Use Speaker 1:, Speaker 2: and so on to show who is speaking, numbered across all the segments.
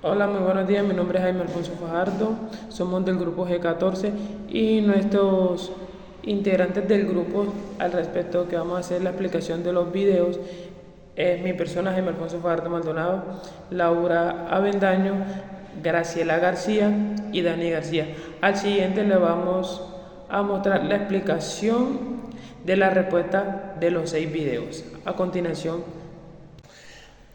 Speaker 1: Hola, muy buenos días. Mi nombre es Jaime Alfonso Fajardo. Somos del grupo G14 y nuestros integrantes del grupo al respecto que vamos a hacer la explicación de los videos es mi persona Jaime Alfonso Fajardo Maldonado, Laura Avendaño, Graciela García y Dani García. Al siguiente le vamos a mostrar la explicación de la respuesta de los 6 videos. A continuación,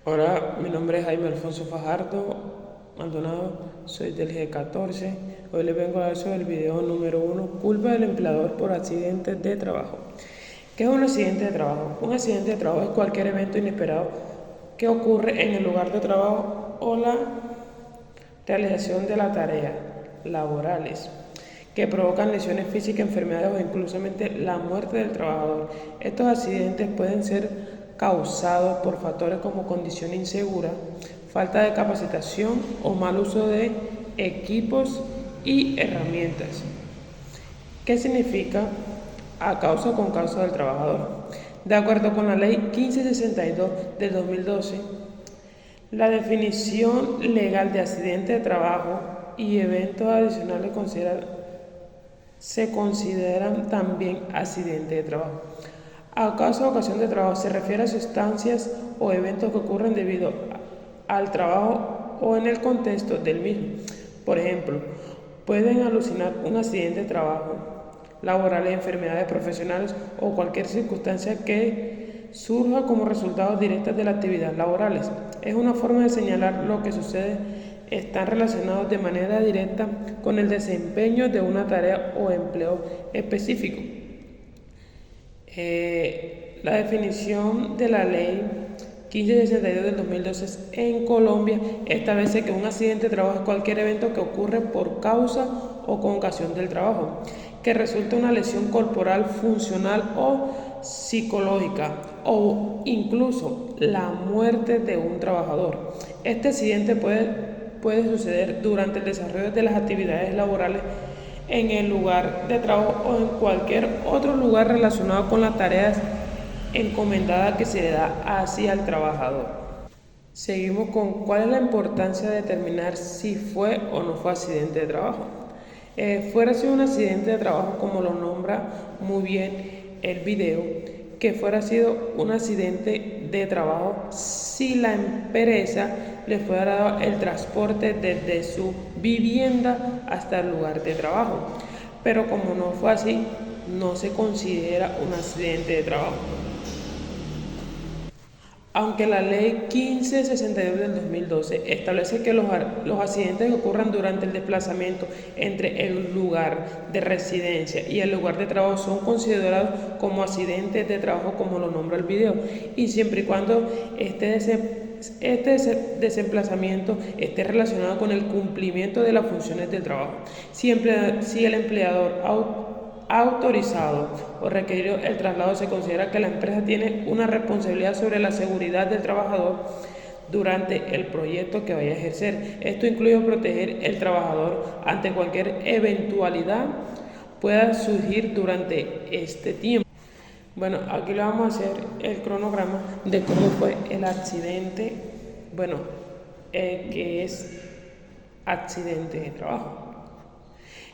Speaker 1: hola, mi nombre es Jaime Alfonso Fajardo Maldonado, soy del G14. Hoy les vengo a hablar sobre el video número 1, culpa del empleador por accidentes de trabajo. ¿Qué es un accidente de trabajo? Un accidente de trabajo es cualquier evento inesperado que ocurre en el lugar de trabajo o la realización de las tareas laborales que provocan lesiones físicas, enfermedades o incluso la muerte del trabajador. Estos accidentes pueden ser causados por factores como condición insegura, falta de capacitación o mal uso de equipos y herramientas. ¿Qué significa a causa o con causa del trabajador? De acuerdo con la ley 1562 del 2012, la definición legal de accidente de trabajo y eventos adicionales se consideran también accidente de trabajo. A causa o ocasión de trabajo se refiere a sustancias o eventos que ocurren debido al trabajo o en el contexto del mismo. Por ejemplo, pueden alucinar un accidente de trabajo, laborales, enfermedades profesionales o cualquier circunstancia que surja como resultado directo de las actividades laborales. Es una forma de señalar lo que sucede están relacionados de manera directa con el desempeño de una tarea o empleo específico. La definición de la ley 1562 del 2012 en Colombia establece que un accidente de trabajo es cualquier evento que ocurre por causa o con ocasión del trabajo, que resulta una lesión corporal, funcional o psicológica, o incluso la muerte de un trabajador. Este accidente puede suceder durante el desarrollo de las actividades laborales en el lugar de trabajo o en cualquier otro lugar relacionado con las tareas encomendadas que se le da hacia el trabajador. Seguimos con cuál es la importancia de determinar si fue o no fue accidente de trabajo. Fuera sido un accidente de trabajo, como lo nombra muy bien el video, que fuera sido un accidente de trabajo si la empresa le fuera dado el transporte desde su vivienda hasta el lugar de trabajo. Pero como no fue así, no se considera un accidente de trabajo. Aunque la ley 1562 del 2012 establece que los accidentes que ocurran durante el desplazamiento entre el lugar de residencia y el lugar de trabajo son considerados como accidentes de trabajo, como lo nombra el video, y siempre y cuando este desplazamiento esté relacionado con el cumplimiento de las funciones del trabajo. Si el empleador autorizado o requerido el traslado, se considera que la empresa tiene una responsabilidad sobre la seguridad del trabajador durante el proyecto que vaya a ejercer. Esto incluye proteger el trabajador ante cualquier eventualidad pueda surgir durante este tiempo. Bueno, aquí le vamos a hacer el cronograma de cómo fue el accidente, que es accidente de trabajo.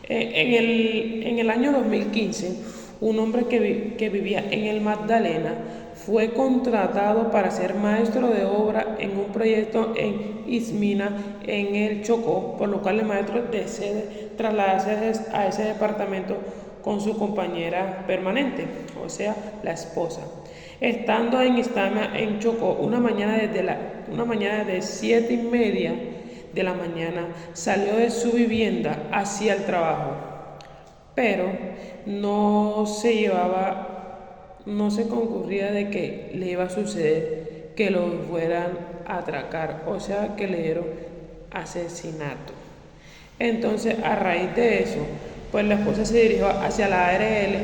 Speaker 1: En el año 2015, un hombre que vivía en el Magdalena fue contratado para ser maestro de obra en un proyecto en Ismina, en el Chocó, por lo cual el maestro decide trasladarse a ese departamento con su compañera permanente, o sea, la esposa. Estando en Istama, en Chocó, una mañana de 7:30 de la mañana, salió de su vivienda hacia el trabajo, pero no se concurría de que le iba a suceder que lo fueran a atracar, o sea, que le dieron asesinato. Entonces, a raíz de eso, pues la esposa se dirigió hacia la ARL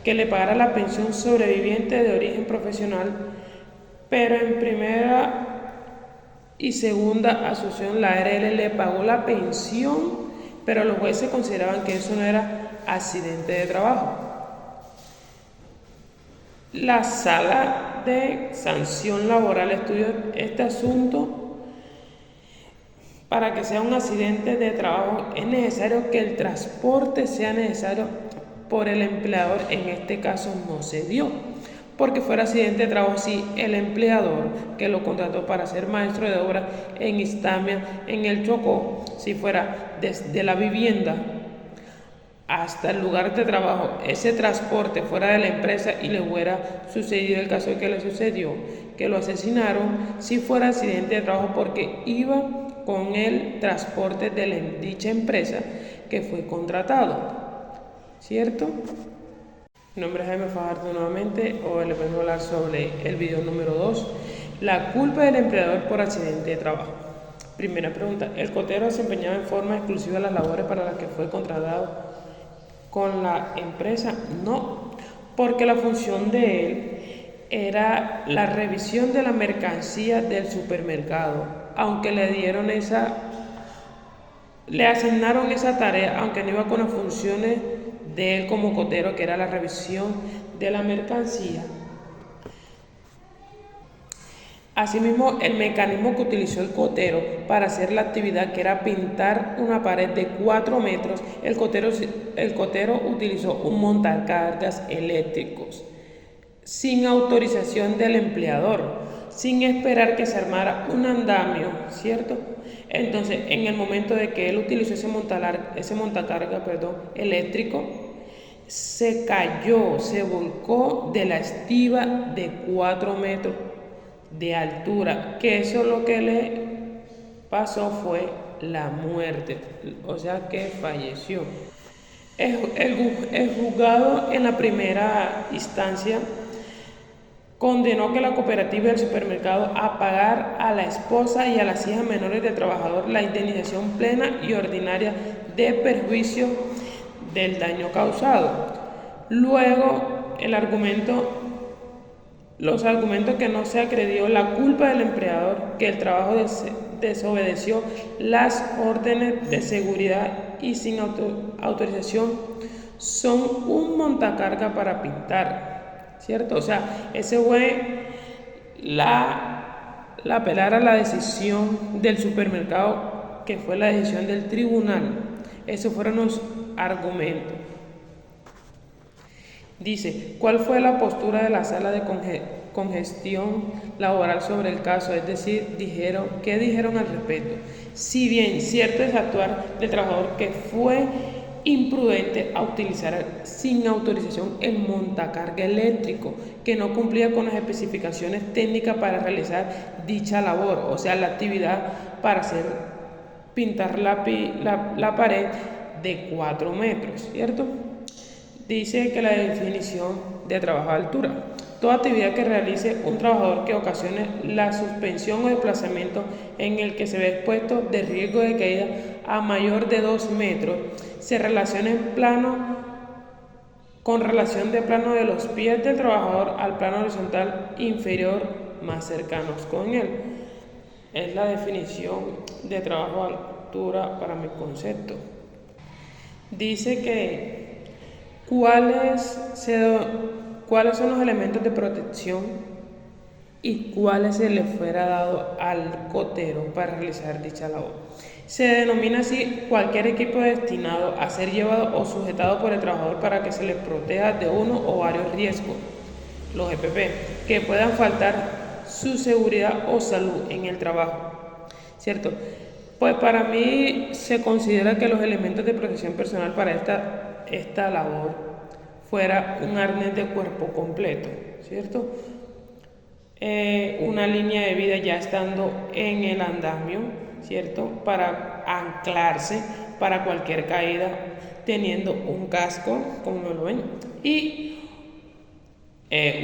Speaker 1: que le pagara la pensión sobreviviente de origen profesional, pero en primera y segunda asociación la ARL le pagó la pensión, pero los jueces consideraban que eso no era accidente de trabajo. La sala de sanción laboral estudió este asunto Para que sea un accidente de trabajo es necesario que el transporte sea necesario por el empleador. En este caso no se dio, porque fuera accidente de trabajo si el empleador que lo contrató para ser maestro de obra en Istamia, en el Chocó, si fuera desde la vivienda hasta el lugar de trabajo, ese transporte fuera de la empresa y le hubiera sucedido el caso que le sucedió, que lo asesinaron, si fuera accidente de trabajo porque iba con el transporte de dicha empresa que fue contratado, ¿cierto? Mi nombre es Jaime Fajardo nuevamente. Hoy les vengo a hablar sobre el video número 2, la culpa del empleador por accidente de trabajo. Primera pregunta, ¿el cotero desempeñaba en forma exclusiva las labores para las que fue contratado con la empresa? No, porque la función de él era la revisión de la mercancía del supermercado, aunque le asignaron esa tarea, aunque no iba con las funciones de él como cotero, que era la revisión de la mercancía. Asimismo, el mecanismo que utilizó el cotero para hacer la actividad, que era pintar una pared de 4 metros, el cotero utilizó un montacargas eléctricos sin autorización del empleador, sin esperar que se armara un andamio, ¿cierto? Entonces, en el momento de que él utilizó ese montacargas eléctrico, se cayó, se volcó de la estiba de 4 metros de altura, que eso lo que le pasó fue la muerte, o sea que falleció. El juzgado en la primera instancia condenó que la cooperativa del supermercado a pagar a la esposa y a las hijas menores del trabajador la indemnización plena y ordinaria de perjuicio del daño causado. Luego, los argumentos que no se acreditó la culpa del empleador, que el trabajo desobedeció las órdenes de seguridad y sin autorización, son un montacarga para pintar, ¿cierto? O sea, ese fue la apelar a la decisión del supermercado, que fue la decisión del tribunal. Esos fueron los argumentos. Dice, ¿cuál fue la postura de la sala de congestión laboral sobre el caso? Es decir, ¿qué dijeron al respecto? Si bien cierto es actuar del trabajador que fue imprudente a utilizar sin autorización el montacarga eléctrico, que no cumplía con las especificaciones técnicas para realizar dicha labor, o sea, la actividad para pintar la pared de 4 metros, ¿cierto? Dice que la definición de trabajo a altura: toda actividad que realice un trabajador que ocasione la suspensión o desplazamiento en el que se ve expuesto de riesgo de caída a mayor de 2 metros, se relaciona con relación de plano de los pies del trabajador al plano horizontal inferior más cercanos con él. Es la definición de trabajo a altura para mi concepto. Dice que ¿cuáles son los elementos de protección y cuáles se le fuera dado al cotero para realizar dicha labor? Se denomina así cualquier equipo destinado a ser llevado o sujetado por el trabajador para que se le proteja de uno o varios riesgos, los EPP, que puedan faltar su seguridad o salud en el trabajo, ¿cierto? Pues para mí se considera que los elementos de protección personal para esta labor fuera un arnés de cuerpo completo, ¿cierto? Una línea de vida ya estando en el andamio, ¿cierto? Para anclarse para cualquier caída, teniendo un casco, como lo ven, y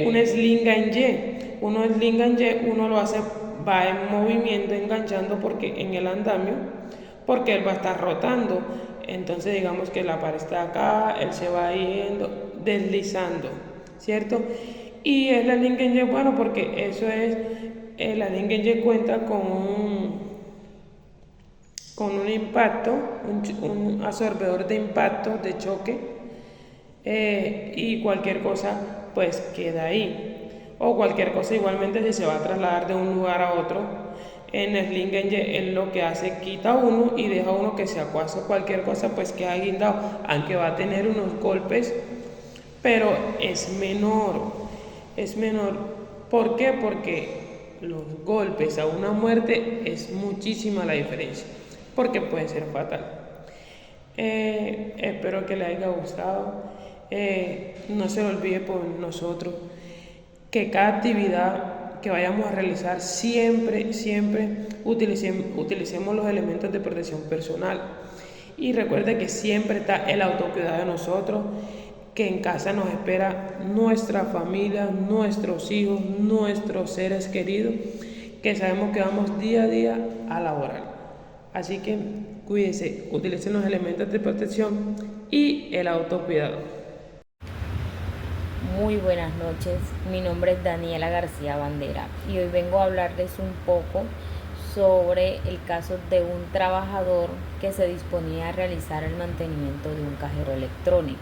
Speaker 1: un sling en Y. Uno lo hace, va en movimiento enganchando porque en el andamio, porque él va a estar rotando. Entonces digamos que la pared está acá, él se va yendo, deslizando, ¿cierto? Y es la sling en Y, bueno, porque eso es, la sling en Y cuenta con un impacto, un absorbedor de impacto, de choque, y cualquier cosa pues queda ahí. O cualquier cosa igualmente si se va a trasladar de un lugar a otro, En el Slingenje él lo que hace, quita uno y deja uno que se acuase cualquier cosa, pues queda guindado, aunque va a tener unos golpes, pero es menor, es menor. ¿Por qué? Porque los golpes a una muerte es muchísima la diferencia, porque puede ser fatal. Espero que le haya gustado. No se lo olvide por nosotros que cada actividad que vayamos a realizar siempre utilicemos los elementos de protección personal. Y recuerde que siempre está el autocuidado de nosotros, que en casa nos espera nuestra familia, nuestros hijos, nuestros seres queridos, que sabemos que vamos día a día a laborar. Así que cuídense, utilicen los elementos de protección y el autocuidado.
Speaker 2: Muy buenas noches, mi nombre es Daniela García Bandera y hoy vengo a hablarles un poco sobre el caso de un trabajador que se disponía a realizar el mantenimiento de un cajero electrónico.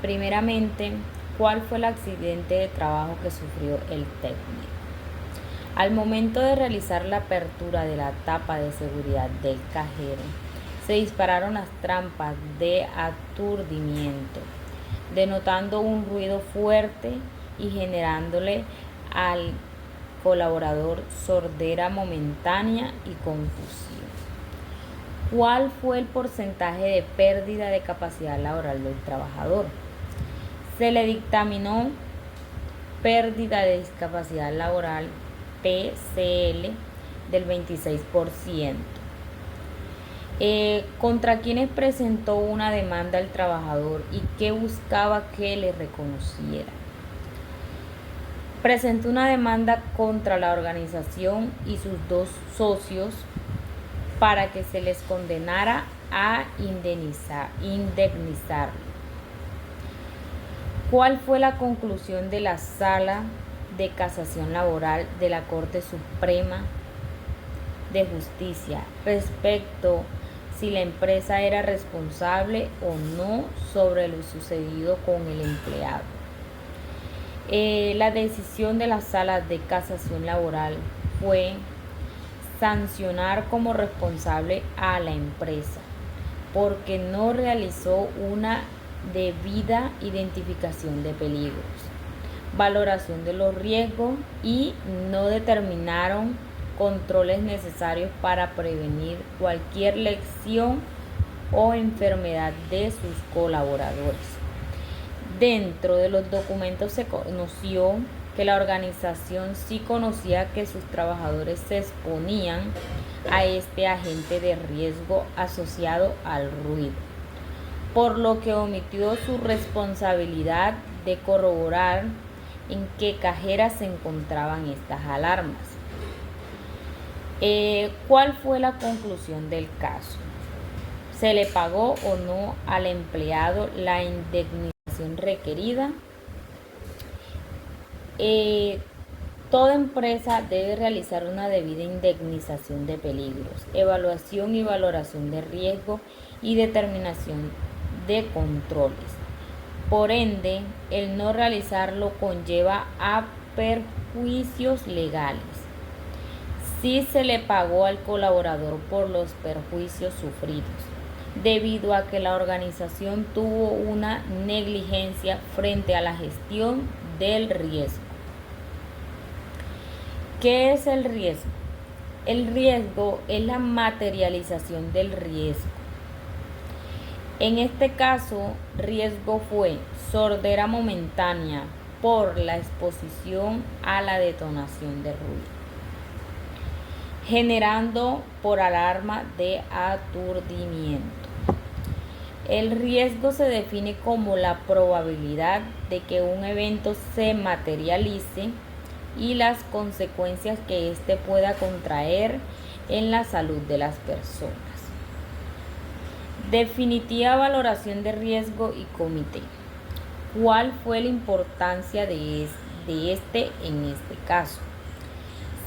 Speaker 2: Primeramente, ¿cuál fue el accidente de trabajo que sufrió el técnico? Al momento de realizar la apertura de la tapa de seguridad del cajero, se dispararon las trampas de aturdimiento, denotando un ruido fuerte y generándole al colaborador sordera momentánea y confusión. ¿Cuál fue el porcentaje de pérdida de capacidad laboral del trabajador? Se le dictaminó pérdida de discapacidad laboral PCL del 26%. ¿Contra quiénes presentó una demanda el trabajador y qué buscaba que le reconociera? Presentó una demanda contra la organización y sus dos socios para que se les condenara a indemnizarlo. ¿Cuál fue la conclusión de la Sala de Casación Laboral de la Corte Suprema de Justicia respecto si la empresa era responsable o no sobre lo sucedido con el empleado? La decisión de la Sala de Casación Laboral fue sancionar como responsable a la empresa porque no realizó una debida identificación de peligros, valoración de los riesgos y no determinaron controles necesarios para prevenir cualquier lesión o enfermedad de sus colaboradores. Dentro de los documentos se conoció que la organización sí conocía que sus trabajadores se exponían a este agente de riesgo asociado al ruido, por lo que omitió su responsabilidad de corroborar en qué cajeras se encontraban estas alarmas. ¿Cuál fue la conclusión del caso? ¿Se le pagó o no al empleado la indemnización requerida? Toda empresa debe realizar una debida indemnización de peligros, evaluación y valoración de riesgo y determinación de controles. Por ende, el no realizarlo conlleva a perjuicios legales. Si se le pagó al colaborador por los perjuicios sufridos, debido a que la organización tuvo una negligencia frente a la gestión del riesgo. ¿Qué es el riesgo? El riesgo es la materialización del riesgo. En este caso, riesgo fue sordera momentánea por la exposición a la detonación de ruido, generando por alarma de aturdimiento. El riesgo se define como la probabilidad de que un evento se materialice y las consecuencias que éste pueda contraer en la salud de las personas. Definitiva valoración de riesgo y comité. ¿Cuál fue la importancia de este en este caso?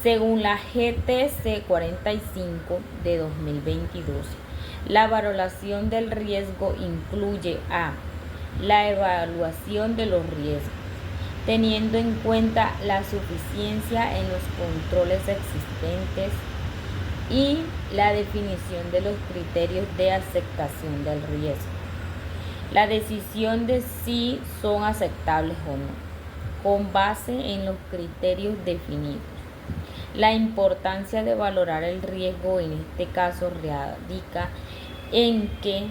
Speaker 2: Según la GTC 45 de 2022, la valoración del riesgo incluye a la evaluación de los riesgos, teniendo en cuenta la suficiencia en los controles existentes y la definición de los criterios de aceptación del riesgo. La decisión de si son aceptables o no, con base en los criterios definidos. La importancia de valorar el riesgo en este caso radica en que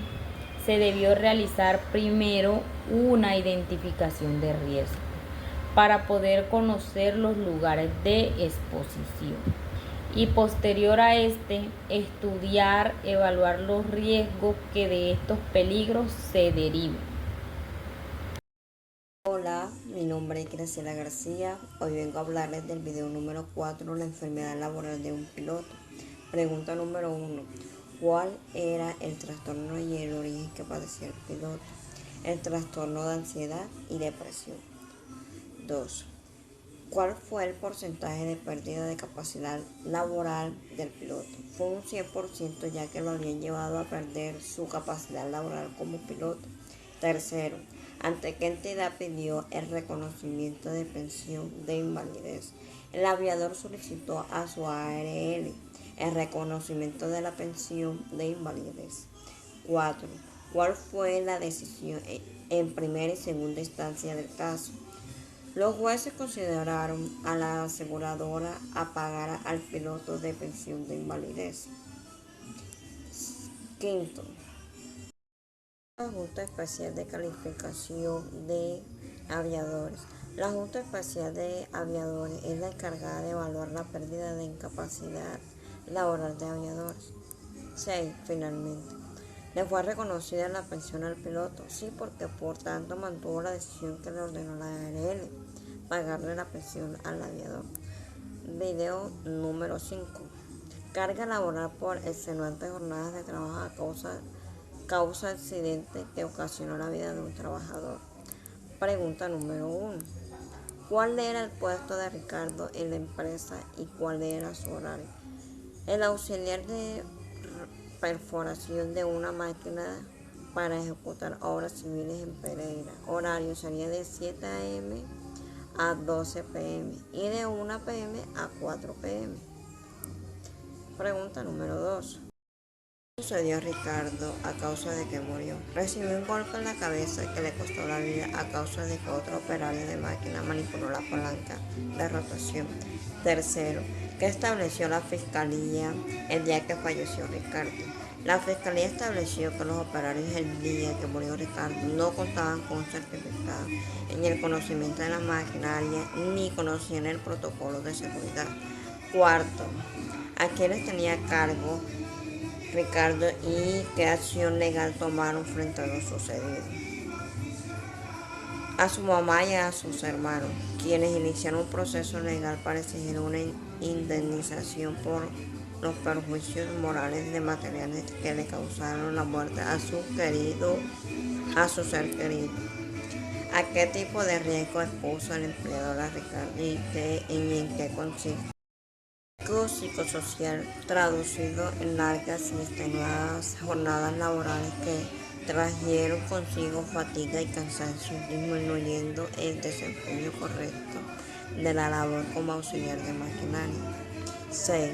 Speaker 2: se debió realizar primero una identificación de riesgo para poder conocer los lugares de exposición y posterior a estudiar, evaluar los riesgos que de estos peligros se deriven.
Speaker 3: Hola, mi nombre es Graciela García. Hoy vengo a hablarles del video número 4, la enfermedad laboral de un piloto. Pregunta número 1. ¿Cuál era el trastorno y el origen que padecía el piloto? El trastorno de ansiedad y depresión. 2. ¿Cuál fue el porcentaje de pérdida de capacidad laboral del piloto? Fue un 100%, ya que lo habían llevado a perder su capacidad laboral como piloto. Tercero, ¿ante qué entidad pidió el reconocimiento de pensión de invalidez? El aviador solicitó a su ARL el reconocimiento de la pensión de invalidez. 4. ¿Cuál fue la decisión en primera y segunda instancia del caso? Los jueces consideraron a la aseguradora a pagar al piloto de pensión de invalidez. Quinto, la Junta Especial de Calificación de Aviadores. La Junta Especial de Aviadores es la encargada de evaluar la pérdida de incapacidad laboral de aviadores. 6. Finalmente, ¿le fue reconocida la pensión al piloto? Sí, porque por tanto mantuvo la decisión que le ordenó la ARL, pagarle la pensión al aviador. Video número 5. Carga laboral por extenuantes jornadas de trabajo a causa accidente que ocasionó la vida de un trabajador. Pregunta número 1. ¿Cuál era el puesto de Ricardo en la empresa y cuál era su horario? El auxiliar de perforación de una máquina para ejecutar obras civiles en Pereira. Horario sería de 7 a.m. a 12 p.m. y de 1 p.m. a 4 p.m. Pregunta número 2. ¿Qué sucedió a Ricardo a causa de que murió? Recibió un golpe en la cabeza que le costó la vida a causa de que otro operario de máquina manipuló la palanca de rotación. Tercero, ¿qué estableció la fiscalía el día que falleció Ricardo? La fiscalía estableció que los operarios el día que murió Ricardo no contaban con un certificado en el conocimiento de la maquinaria ni conocían el protocolo de seguridad. Cuarto, ¿a quiénes tenía cargo Ricardo y qué acción legal tomaron frente a lo sucedido? A su mamá y a sus hermanos, quienes iniciaron un proceso legal para exigir una indemnización por los perjuicios morales de materiales que le causaron la muerte a su ser querido. ¿A qué tipo de riesgo expuso el empleador a Ricardo y en qué consiste? Riesgo psicosocial, traducido en largas y extenuadas jornadas laborales que trajeron consigo fatiga y cansancio, disminuyendo el desempeño correcto de la labor como auxiliar de maquinaria. 6.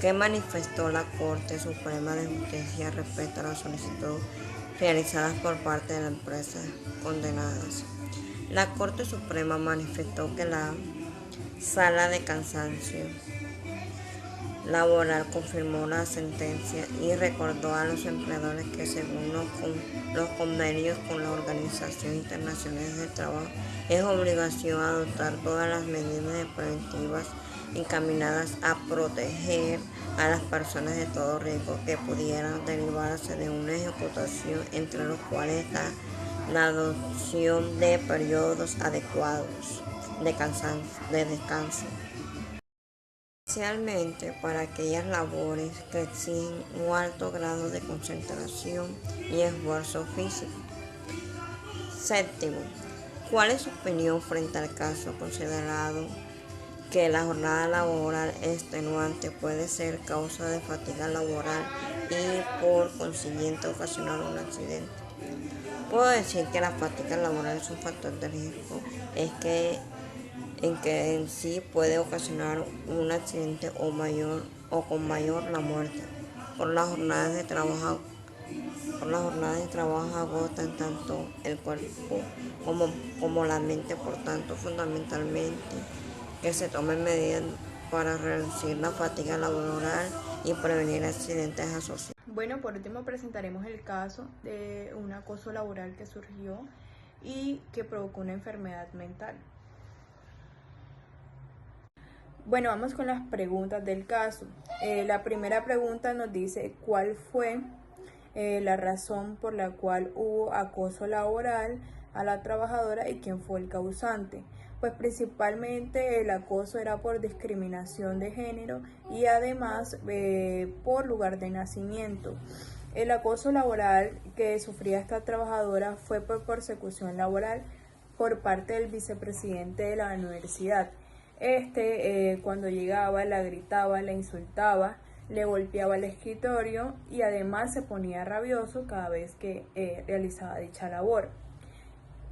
Speaker 3: ¿Qué manifestó la Corte Suprema de Justicia respecto a las solicitudes realizadas por parte de las empresas condenadas? La Corte Suprema manifestó que la Sala de Cansancio Laboral confirmó la sentencia y recordó a los empleadores que según los convenios con la Organización Internacional del Trabajo es obligación adoptar todas las medidas preventivas encaminadas a proteger a las personas de todo riesgo que pudieran derivarse de una ejecutación, entre los cuales está la adopción de periodos adecuados de descanso, especialmente para aquellas labores que exigen un alto grado de concentración y esfuerzo físico. Séptimo, ¿cuál es su opinión frente al caso considerado que la jornada laboral extenuante puede ser causa de fatiga laboral y por consiguiente ocasionar un accidente? Puedo decir que la fatiga laboral es un factor de riesgo, es que en que en sí puede ocasionar un accidente o con mayor la muerte. Por las jornadas de trabajo agotan tanto el cuerpo como la mente, por tanto fundamentalmente que se tomen medidas para reducir la fatiga laboral y prevenir accidentes asociados.
Speaker 4: Bueno, por último presentaremos el caso de un acoso laboral que surgió y que provocó una enfermedad mental. Bueno, vamos con las preguntas del caso. La primera pregunta nos dice cuál fue la razón por la cual hubo acoso laboral a la trabajadora y quién fue el causante. Pues principalmente el acoso era por discriminación de género y además por lugar de nacimiento. El acoso laboral que sufría esta trabajadora fue por persecución laboral por parte del vicepresidente de la universidad. Cuando llegaba, la gritaba, la insultaba, le golpeaba el escritorio y además se ponía rabioso cada vez que realizaba dicha labor.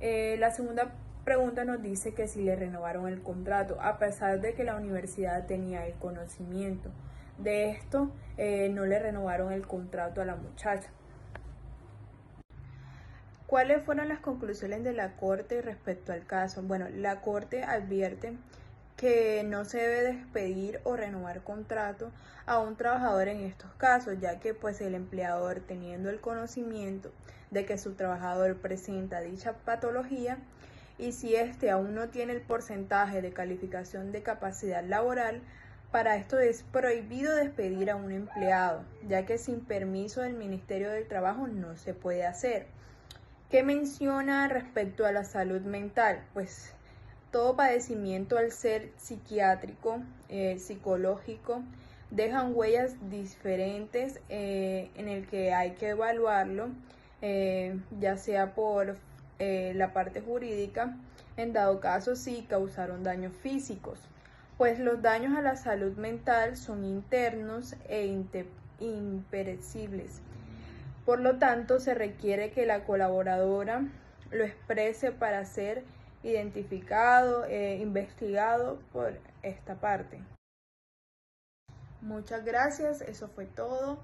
Speaker 4: La segunda pregunta nos dice que si le renovaron el contrato, a pesar de que la universidad tenía el conocimiento de esto, no le renovaron el contrato a la muchacha. ¿Cuáles fueron las conclusiones de la Corte respecto al caso? Bueno, la Corte advierte que no se debe despedir o renovar contrato a un trabajador en estos casos, ya que pues el empleador, teniendo el conocimiento de que su trabajador presenta dicha patología y si éste aún no tiene el porcentaje de calificación de capacidad laboral, para esto es prohibido despedir a un empleado, ya que sin permiso del Ministerio del Trabajo no se puede hacer. ¿Qué menciona respecto a la salud mental? Pues todo padecimiento al ser psiquiátrico, psicológico, dejan huellas diferentes en el que hay que evaluarlo, ya sea por la parte jurídica, en dado caso si causaron daños físicos. Pues los daños a la salud mental son internos e imperecibles. Por lo tanto, se requiere que la colaboradora lo exprese para ser identificado, investigado por esta parte. Muchas gracias, eso fue todo.